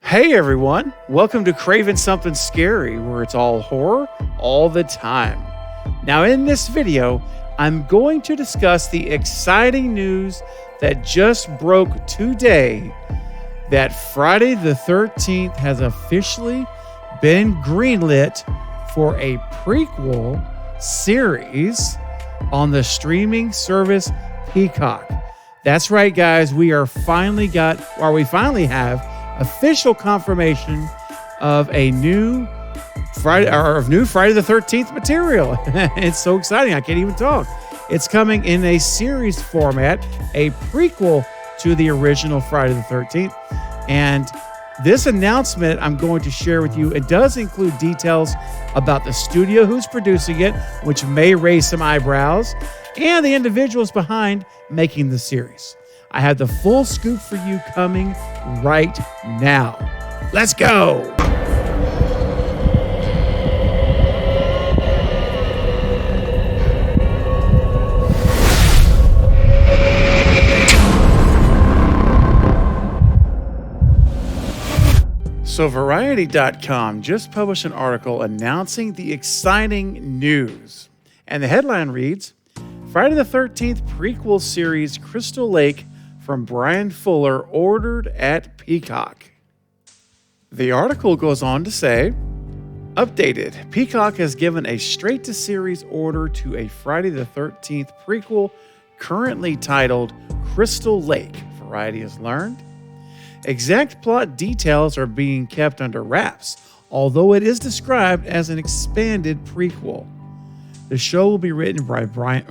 Hey everyone, welcome to Craving Something Scary, where it's all horror all the time. Now in this video, I'm going to discuss the exciting news that just broke today that Friday the 13th has officially been greenlit for a prequel series on the streaming service Peacock. That's right, guys, we finally have official confirmation of a new Friday the 13th material. It's so exciting, I can't even talk. It's coming in a series format, a prequel to the original Friday the 13th. And this announcement I'm going to share with you, it does include details about the studio who's producing it, which may raise some eyebrows, and the individuals behind making the series. I have the full scoop for you coming right now. Let's go. So Variety.com just published an article announcing the exciting news. And the headline reads, Friday the 13th prequel series Crystal Lake from Brian Fuller ordered at Peacock. The article goes on to say, updated, Peacock has given a straight-to-series order to a Friday the 13th prequel currently titled Crystal Lake, Variety has learned. Exact plot details are being kept under wraps, although it is described as an expanded prequel. The show will be written by Brian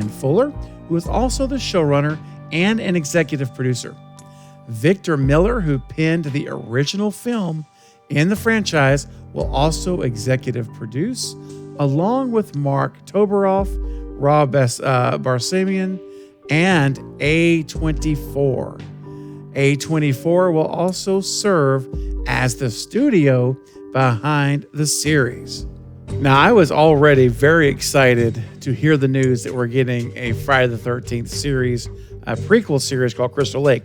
Fuller, who is also the showrunner and an executive producer. Victor Miller, who penned the original film in the franchise, will also executive produce, along with Mark Toberoff, Rob Barsamian, and A24. A24 will also serve as the studio behind the series. Now, I was already very excited to hear the news that we're getting a Friday the 13th series, a prequel series called Crystal Lake.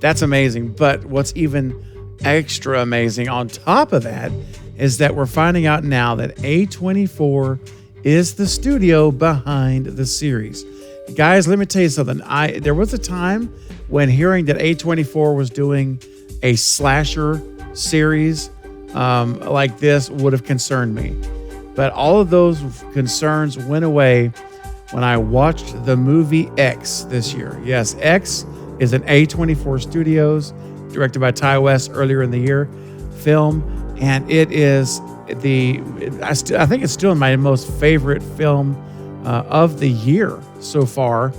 That's amazing. But what's even extra amazing on top of that is that we're finding out now that A24 is the studio behind the series. Guys, let me tell you something. There was a time when hearing that A24 was doing a slasher series like this would have concerned me. But all of those concerns went away when I watched the movie X this year. Yes, X is an A24 Studios, directed by Ty West earlier in the year, film. And it is I think it's still my most favorite film of the year so far.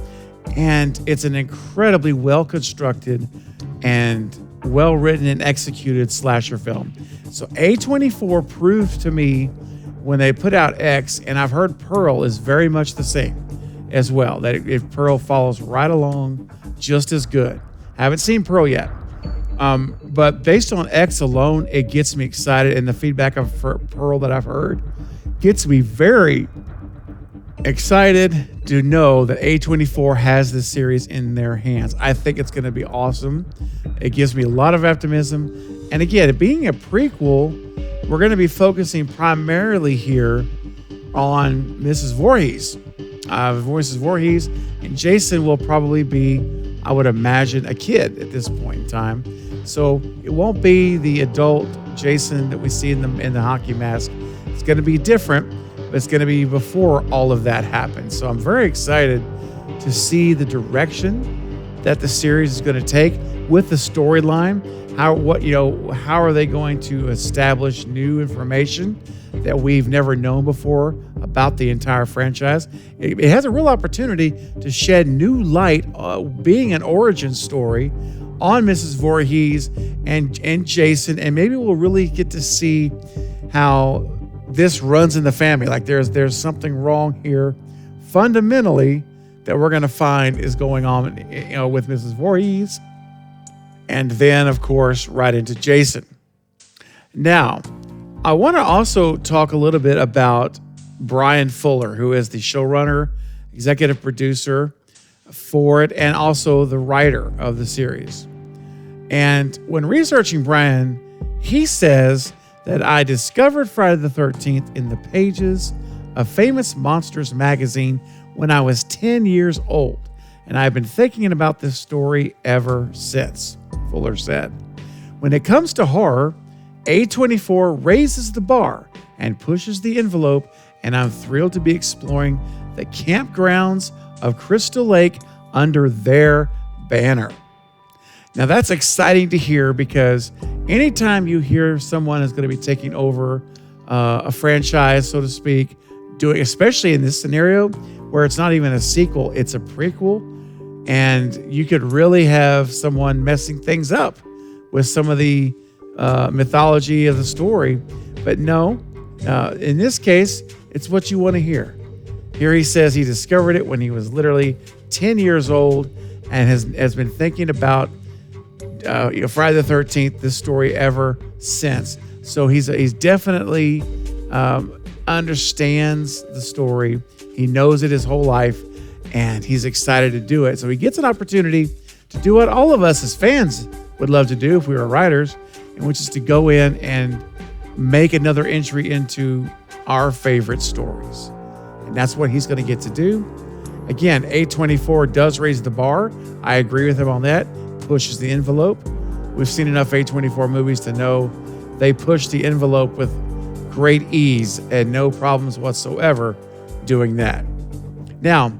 And it's an incredibly well-constructed and well-written and executed slasher film. So A24 proved to me when they put out X, and I've heard Pearl is very much the same as well, that Pearl follows right along just as good. Haven't seen Pearl yet, but based on X alone, it gets me excited, and the feedback of Pearl that I've heard gets me very excited to know that A24 has this series in their hands. I think it's going to be awesome. It gives me a lot of optimism. And again, being a prequel, we're going to be focusing primarily here on Mrs. Voorhees. Mrs. Voorhees, and Jason will probably be, I would imagine, a kid at this point in time. So it won't be the adult Jason that we see in the hockey mask. It's going to be different, but it's going to be before all of that happens. So I'm very excited to see the direction that the series is going to take with the storyline. How are they going to establish new information that we've never known before about the entire franchise? It has a real opportunity to shed new light, being an origin story on Mrs. Voorhees and Jason, and maybe we'll really get to see how this runs in the family. Like there's something wrong here fundamentally that we're going to find is going on, with Mrs. Voorhees. And then, of course, right into Jason. Now, I want to also talk a little bit about Brian Fuller, who is the showrunner, executive producer for it, and also the writer of the series. And when researching Brian, he says that I discovered Friday the 13th in the pages of Famous Monsters magazine when I was 10 years old. And I've been thinking about this story ever since, Fuller said. When it comes to horror, A24 raises the bar and pushes the envelope, and I'm thrilled to be exploring the campgrounds of Crystal Lake under their banner. Now that's exciting to hear, because anytime you hear someone is going to be taking over a franchise, so to speak, especially in this scenario where it's not even a sequel, it's a prequel, and you could really have someone messing things up with some of the mythology of the story. But no, in this case, it's what you want to hear. Here he says he discovered it when he was literally 10 years old and has been thinking about Friday the 13th, this story, ever since. So he's definitely understands the story. He knows it his whole life, and he's excited to do it. So he gets an opportunity to do what all of us as fans would love to do if we were writers, and which is to go in and make another entry into our favorite stories. And that's what he's going to get to do. Again, A24 does raise the bar. I agree with him on that. Pushes the envelope. We've seen enough A24 movies to know they push the envelope with great ease and no problems whatsoever doing that. Now,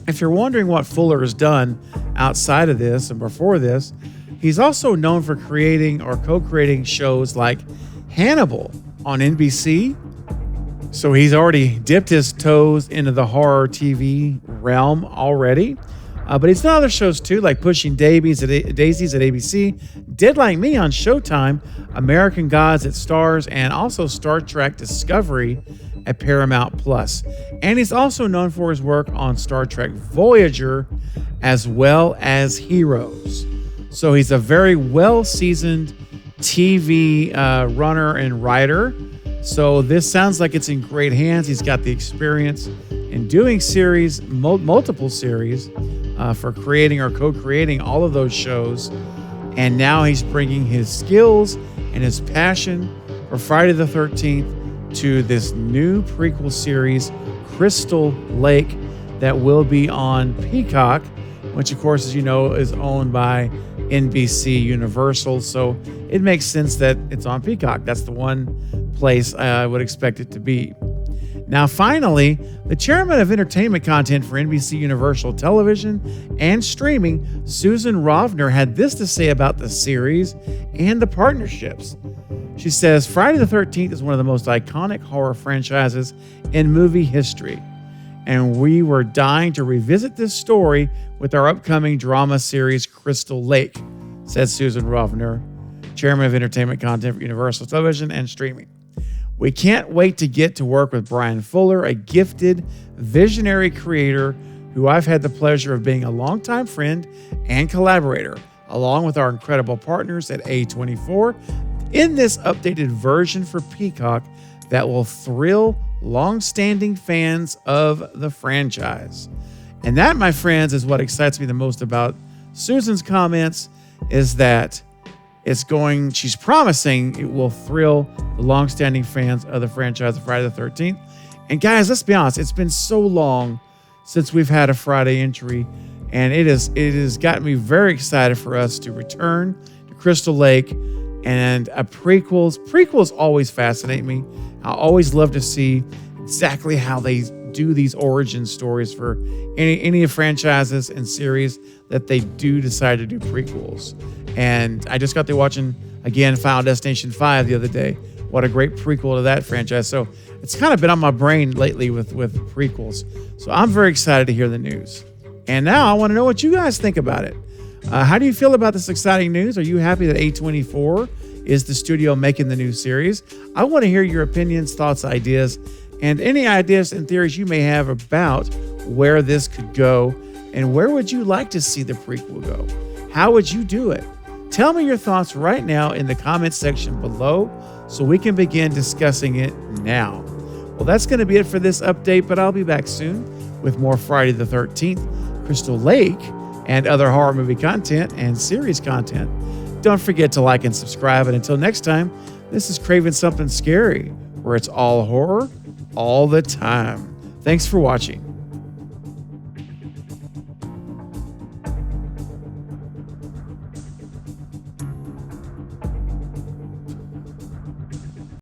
if you're wondering what Fuller has done outside of this and before this, he's also known for creating or co-creating shows like Hannibal on NBC. So he's already dipped his toes into the horror TV realm already. But he's done other shows too, like Pushing Daisies at ABC, Dead Like Me on Showtime, American Gods at Starz, and also Star Trek Discovery at Paramount Plus. And he's also known for his work on Star Trek Voyager, as well as Heroes. So he's a very well-seasoned TV runner and writer. So this sounds like it's in great hands. He's got the experience in doing series, multiple series, for creating or co-creating all of those shows. And now he's bringing his skills and his passion for Friday the 13th to this new prequel series, Crystal Lake, that will be on Peacock, which of course, as you know, is owned by NBC Universal. So it makes sense that it's on Peacock. That's the one place I would expect it to be. Now, finally, the chairman of entertainment content for NBC Universal Television and streaming, Susan Rovner, had this to say about the series and the partnerships. She says, Friday the 13th is one of the most iconic horror franchises in movie history, and we were dying to revisit this story with our upcoming drama series, Crystal Lake, said Susan Rovner, chairman of entertainment content for Universal Television and streaming. We can't wait to get to work with Brian Fuller, a gifted, visionary creator who I've had the pleasure of being a longtime friend and collaborator, along with our incredible partners at A24, in this updated version for Peacock that will thrill long-standing fans of the franchise. And that, my friends, is what excites me the most about Susan's comments, is that she's promising it will thrill the long-standing fans of the franchise of Friday the 13th. And guys, let's be honest, it's been so long since we've had a Friday entry, and it has gotten me very excited for us to return to Crystal Lake and prequels. Prequels always fascinate me. I always love to see exactly how they do these origin stories for any of franchises and series that they do decide to do prequels. And I just got to watching, again, Final Destination 5 the other day. What a great prequel to that franchise. So it's kind of been on my brain lately with prequels. So I'm very excited to hear the news. And now I want to know what you guys think about it. How do you feel about this exciting news? Are you happy that A24 is the studio making the new series? I want to hear your opinions, thoughts, ideas, and any ideas and theories you may have about where this could go, and where would you like to see the prequel go? How would you do it? Tell me your thoughts right now in the comments section below so we can begin discussing it now. Well, that's going to be it for this update, but I'll be back soon with more Friday the 13th, Crystal Lake, and other horror movie content and series content. Don't forget to like and subscribe. And until next time, this is Craving Something Scary, where it's all horror all the time. Thanks for watching.